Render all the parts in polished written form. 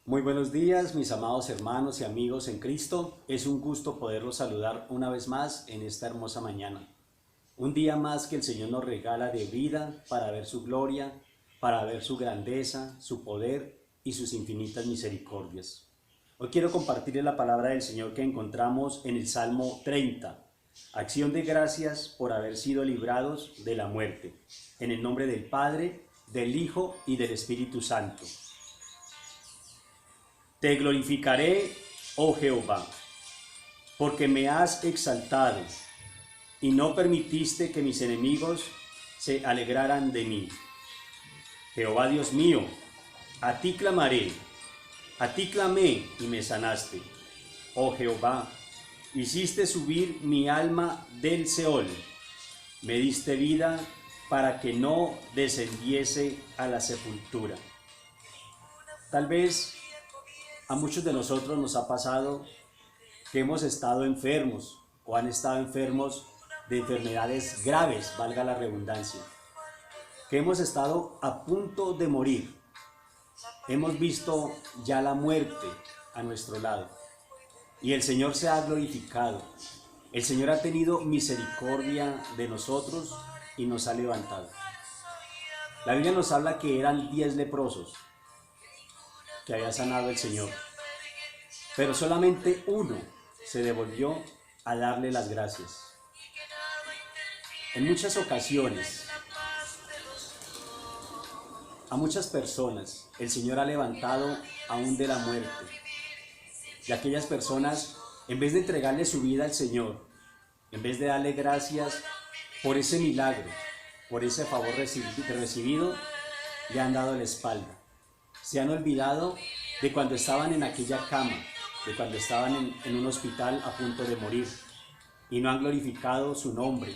Muy buenos días, mis amados hermanos y amigos en Cristo. Es un gusto poderlos saludar una vez más en esta hermosa mañana. Un día más que el Señor nos regala de vida para ver su gloria, para ver su grandeza, su poder y sus infinitas misericordias. Hoy quiero compartirles la palabra del Señor que encontramos en el Salmo 30. Acción de gracias por haber sido librados de la muerte. En el nombre del Padre, del Hijo y del Espíritu Santo. Te glorificaré, oh Jehová, porque me has exaltado y no permitiste que mis enemigos se alegraran de mí. Jehová Dios mío, a ti clamaré, a ti clamé y me sanaste. Oh Jehová, hiciste subir mi alma del Seol, me diste vida para que no descendiese a la sepultura. Tal vez a muchos de nosotros nos ha pasado que hemos estado enfermos o han estado enfermos de enfermedades graves, valga la redundancia, que hemos estado a punto de morir. Hemos visto ya la muerte a nuestro lado y el Señor se ha glorificado. El Señor ha tenido misericordia de nosotros y nos ha levantado. La Biblia nos habla que eran 10 leprosos que había sanado el Señor, pero solamente uno se devolvió a darle las gracias. En muchas ocasiones, a muchas personas, el Señor ha levantado aún de la muerte. Y aquellas personas, en vez de entregarle su vida al Señor, en vez de darle gracias por ese milagro, por ese favor recibido, le han dado la espalda. Se han olvidado de cuando estaban en aquella cama, de cuando estaban en un hospital a punto de morir, y no han glorificado su nombre,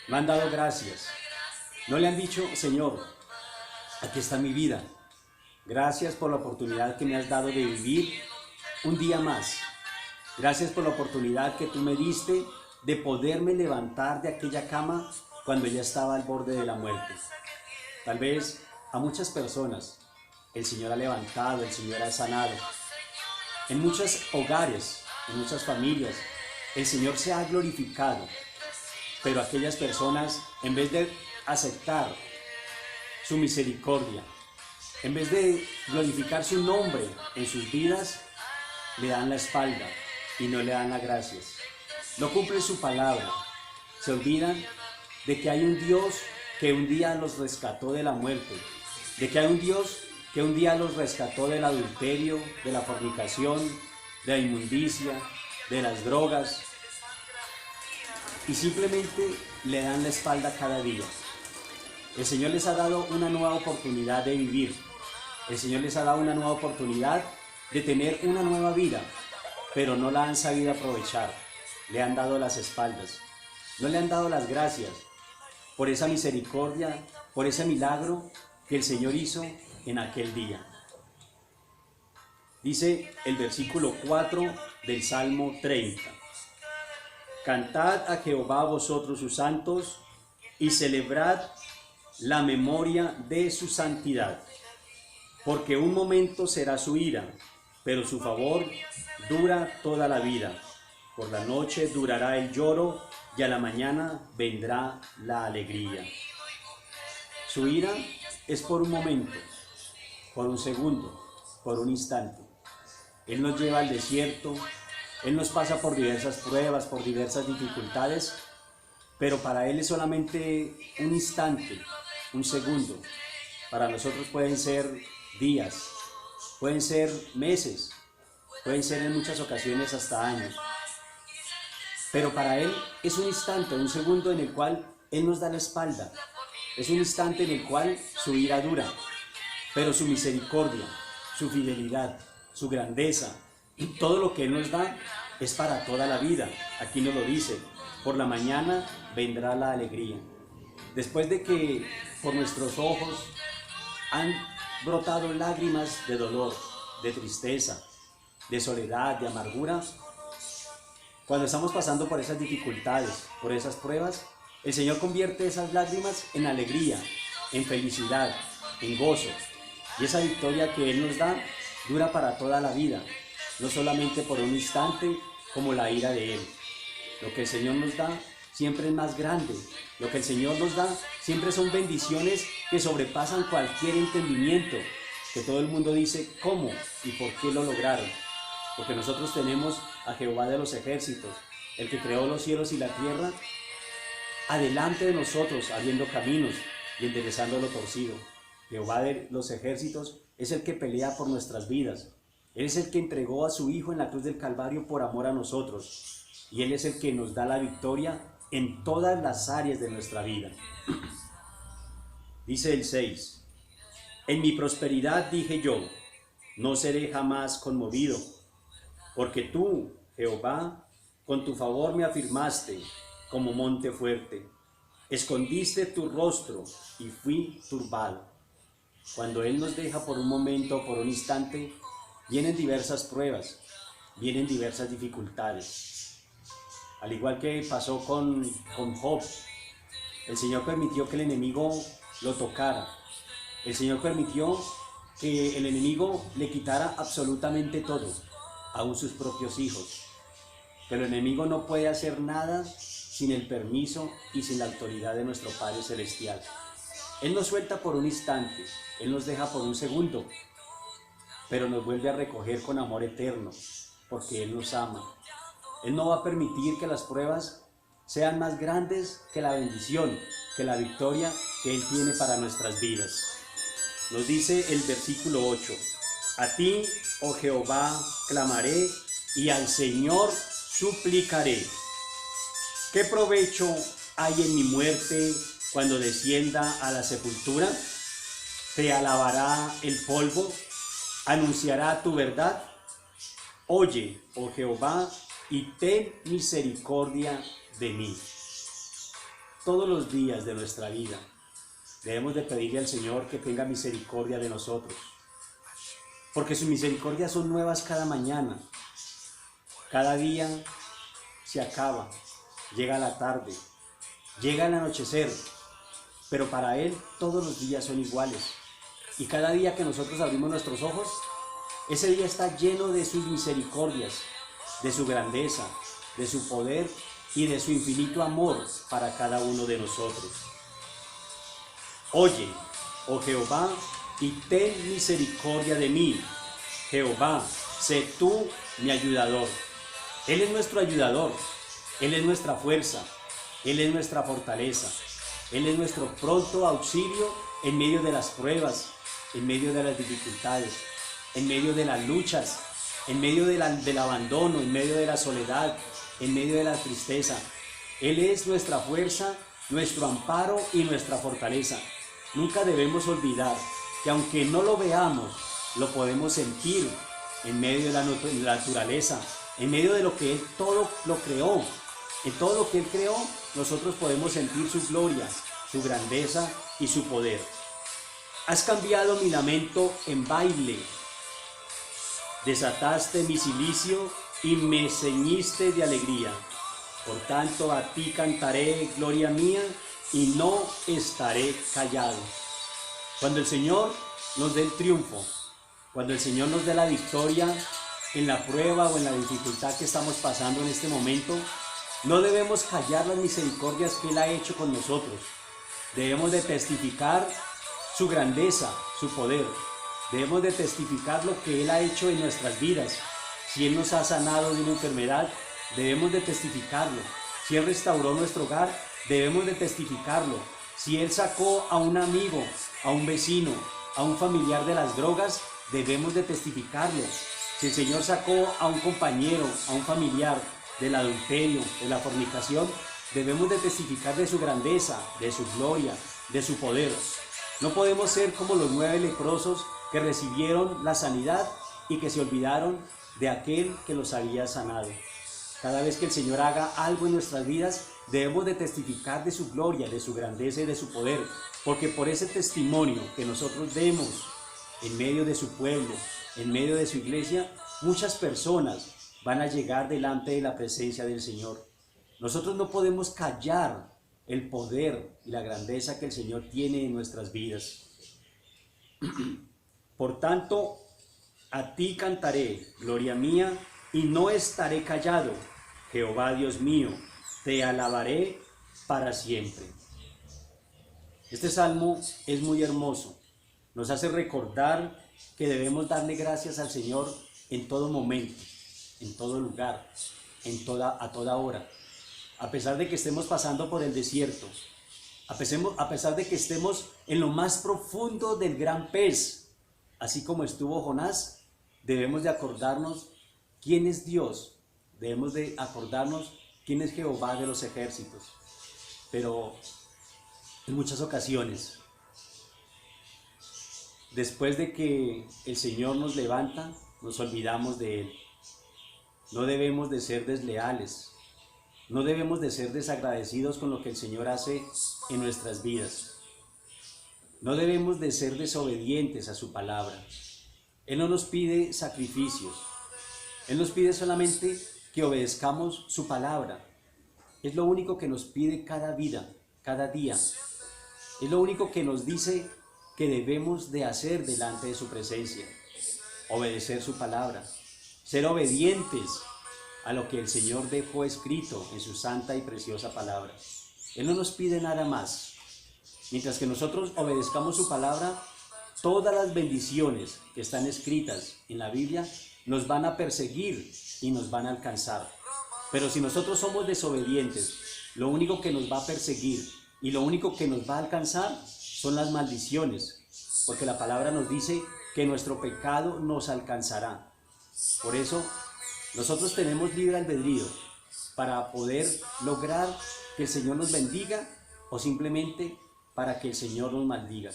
no han dado gracias, no le han dicho: Señor, aquí está mi vida, gracias por la oportunidad que me has dado de vivir un día más, gracias por la oportunidad que tú me diste de poderme levantar de aquella cama cuando ya estaba al borde de la muerte. Tal vez a muchas personas el Señor ha levantado, el Señor ha sanado. En muchos hogares, en muchas familias, el Señor se ha glorificado, pero aquellas personas, en vez de aceptar su misericordia, en vez de glorificar su nombre en sus vidas, le dan la espalda y no le dan las gracias. No cumplen su palabra, se olvidan de que hay un Dios que un día los rescató de la muerte, de que hay un Dios que un día los rescató del adulterio, de la fornicación, de la inmundicia, de las drogas, y simplemente le dan la espalda cada día. El Señor les ha dado una nueva oportunidad de vivir. El Señor les ha dado una nueva oportunidad de tener una nueva vida, pero no la han sabido aprovechar. Le han dado las espaldas. No le han dado las gracias por esa misericordia, por ese milagro que el Señor hizo en aquel día. Dice el versículo 4 del Salmo 30. Cantad a Jehová vosotros sus santos y celebrad la memoria de su santidad, porque un momento será su ira, pero su favor dura toda la vida. Por la noche durará el lloro y a la mañana vendrá la alegría. Su ira es por un momento, por un segundo, por un instante. Él nos lleva al desierto, Él nos pasa por diversas pruebas, por diversas dificultades, pero para Él es solamente un instante, un segundo. Para nosotros pueden ser días, pueden ser meses, pueden ser en muchas ocasiones hasta años. Pero para Él es un instante, un segundo en el cual Él nos da la espalda. Es un instante en el cual su ira dura, pero su misericordia, su fidelidad, su grandeza y todo lo que Él nos da es para toda la vida. Aquí nos lo dice: por la mañana vendrá la alegría. Después de que por nuestros ojos han brotado lágrimas de dolor, de tristeza, de soledad, de amargura, cuando estamos pasando por esas dificultades, por esas pruebas, el Señor convierte esas lágrimas en alegría, en felicidad, en gozo. Y esa victoria que Él nos da dura para toda la vida, no solamente por un instante como la ira de Él. Lo que el Señor nos da siempre es más grande. Lo que el Señor nos da siempre son bendiciones que sobrepasan cualquier entendimiento, que todo el mundo dice cómo y por qué lo lograron. Porque nosotros tenemos a Jehová de los ejércitos, el que creó los cielos y la tierra, adelante de nosotros, abriendo caminos y enderezando lo torcido. Jehová de los ejércitos es el que pelea por nuestras vidas. Él es el que entregó a su Hijo en la cruz del Calvario por amor a nosotros. Y Él es el que nos da la victoria en todas las áreas de nuestra vida. Dice el 6. En mi prosperidad dije yo, no seré jamás conmovido, porque tú, Jehová, con tu favor me afirmaste como monte fuerte. Escondiste tu rostro y fui turbado. Cuando Él nos deja por un momento, por un instante, vienen diversas pruebas, vienen diversas dificultades. Al igual que pasó con Job, el Señor permitió que el enemigo lo tocara. El Señor permitió que el enemigo le quitara absolutamente todo, aun sus propios hijos. Pero el enemigo no puede hacer nada sin el permiso y sin la autoridad de nuestro Padre Celestial. Él nos suelta por un instante, Él nos deja por un segundo, pero nos vuelve a recoger con amor eterno, porque Él nos ama. Él no va a permitir que las pruebas sean más grandes que la bendición, que la victoria que Él tiene para nuestras vidas. Nos dice el versículo 8, a ti, oh Jehová, clamaré y al Señor suplicaré. ¿Qué provecho hay en mi muerte cuando descienda a la sepultura? ¿Te alabará el polvo? ¿Anunciará tu verdad? Oye, oh Jehová, y ten misericordia de mí. Todos los días de nuestra vida debemos de pedirle al Señor que tenga misericordia de nosotros, porque sus misericordias son nuevas cada mañana. Cada día se acaba, llega la tarde, llega el anochecer, pero para Él todos los días son iguales. Y cada día que nosotros abrimos nuestros ojos, ese día está lleno de sus misericordias, de su grandeza, de su poder y de su infinito amor para cada uno de nosotros. Oye, oh Jehová, y ten misericordia de mí. Jehová, sé tú mi ayudador. Él es nuestro ayudador, Él es nuestra fuerza, Él es nuestra fortaleza, Él es nuestro pronto auxilio en medio de las pruebas, en medio de las dificultades, en medio de las luchas, en medio del abandono, en medio de la soledad, en medio de la tristeza. Él es nuestra fuerza, nuestro amparo y nuestra fortaleza. Nunca debemos olvidar que aunque no lo veamos, lo podemos sentir en medio de la naturaleza, en medio de lo que Él todo lo creó. En todo lo que Él creó, nosotros podemos sentir su gloria, su grandeza y su poder. Has cambiado mi lamento en baile, desataste mi cilicio y me ceñiste de alegría. Por tanto, a ti cantaré, gloria mía, y no estaré callado. Cuando el Señor nos dé el triunfo, cuando el Señor nos dé la victoria en la prueba o en la dificultad que estamos pasando en este momento, no debemos callar las misericordias que Él ha hecho con nosotros. Debemos de testificar su grandeza, su poder. Debemos de testificar lo que Él ha hecho en nuestras vidas. Si Él nos ha sanado de una enfermedad, debemos de testificarlo. Si Él restauró nuestro hogar, debemos de testificarlo. Si Él sacó a un amigo, a un vecino, a un familiar de las drogas, debemos de testificarlo. Si el Señor sacó a un compañero, a un familiar del adulterio, de la fornicación, debemos de testificar de su grandeza, de su gloria, de su poder. No podemos ser como los 9 leprosos que recibieron la sanidad y que se olvidaron de aquel que los había sanado. Cada vez que el Señor haga algo en nuestras vidas, debemos de testificar de su gloria, de su grandeza y de su poder, porque por ese testimonio que nosotros demos en medio de su pueblo, en medio de su iglesia, muchas personas van a llegar delante de la presencia del Señor. Nosotros no podemos callar el poder y la grandeza que el Señor tiene en nuestras vidas. Por tanto, A ti cantaré, gloria mía, y no estaré callado. Jehová Dios mío, te alabaré para siempre. Este salmo es muy hermoso. Nos hace recordar que debemos darle gracias al Señor en todo momento, en todo lugar, a toda hora. A pesar de que estemos pasando por el desierto, a pesar de que estemos en lo más profundo del gran pez, así como estuvo Jonás, debemos de acordarnos quién es Dios, debemos de acordarnos quién es Jehová de los ejércitos. Pero en muchas ocasiones, después de que el Señor nos levanta, nos olvidamos de Él. No debemos de ser desleales, no debemos de ser desagradecidos con lo que el Señor hace en nuestras vidas. No debemos de ser desobedientes a su palabra. Él no nos pide sacrificios, Él nos pide solamente que obedezcamos su palabra. Es lo único que nos pide cada día. Es lo único que nos dice que debemos de hacer delante de su presencia. Obedecer su palabra, ser obedientes a lo que el Señor dejó escrito en su santa y preciosa palabra. Él no nos pide nada más. Mientras que nosotros obedezcamos su palabra, todas las bendiciones que están escritas en la Biblia nos van a perseguir y nos van a alcanzar. Pero si nosotros somos desobedientes, lo único que nos va a perseguir y lo único que nos va a alcanzar son las maldiciones, porque la palabra nos dice que nuestro pecado nos alcanzará. Por eso, nosotros tenemos libre albedrío para poder lograr que el Señor nos bendiga o simplemente para que el Señor nos maldiga.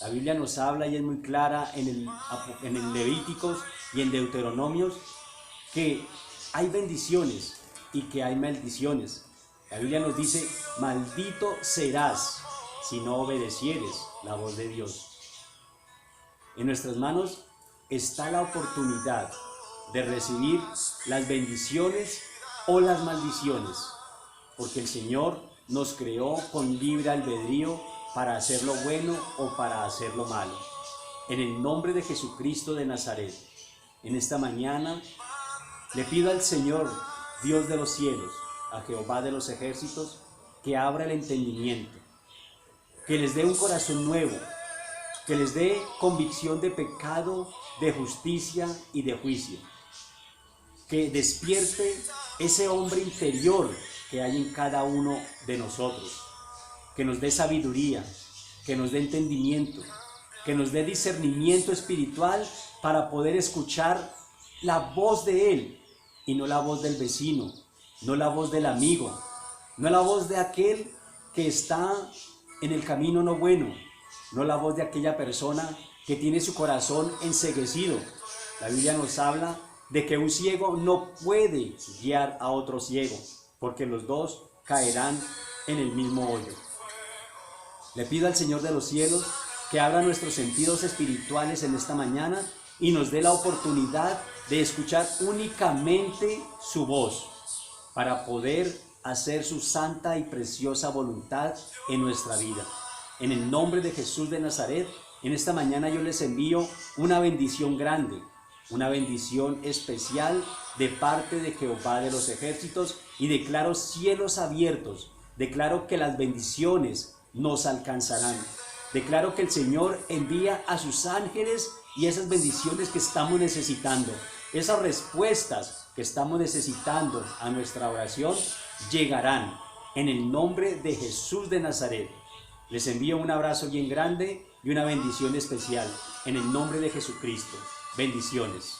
La Biblia nos habla y es muy clara en el Levíticos y en Deuteronomios que hay bendiciones y que hay maldiciones. La Biblia nos dice, maldito serás si no obedecieres la voz de Dios. En nuestras manos está la oportunidad de recibir las bendiciones o las maldiciones, porque el Señor nos creó con libre albedrío para hacer lo bueno o para hacer lo malo. En el nombre de Jesucristo de Nazaret, en esta mañana le pido al Señor, Dios de los cielos, a Jehová de los ejércitos, que abra el entendimiento, que les dé un corazón nuevo, que les dé convicción de pecado, de justicia y de juicio, que despierte ese hombre interior que hay en cada uno de nosotros, que nos dé sabiduría, que nos dé entendimiento, que nos dé discernimiento espiritual para poder escuchar la voz de Él y no la voz del vecino, no la voz del amigo, no la voz de aquel que está en el camino no bueno, no la voz de aquella persona que tiene su corazón enceguecido. La Biblia nos habla de que un ciego no puede guiar a otro ciego, porque los dos caerán en el mismo hoyo. Le pido al Señor de los cielos que abra nuestros sentidos espirituales en esta mañana y nos dé la oportunidad de escuchar únicamente su voz para poder hacer su santa y preciosa voluntad en nuestra vida. En el nombre de Jesús de Nazaret, en esta mañana yo les envío una bendición grande, una bendición especial de parte de Jehová de los ejércitos, y declaro cielos abiertos, declaro que las bendiciones nos alcanzarán, declaro que el Señor envía a sus ángeles y esas bendiciones que estamos necesitando, esas respuestas que estamos necesitando a nuestra oración, llegarán en el nombre de Jesús de Nazaret. Les envío un abrazo bien grande y una bendición especial en el nombre de Jesucristo. Bendiciones.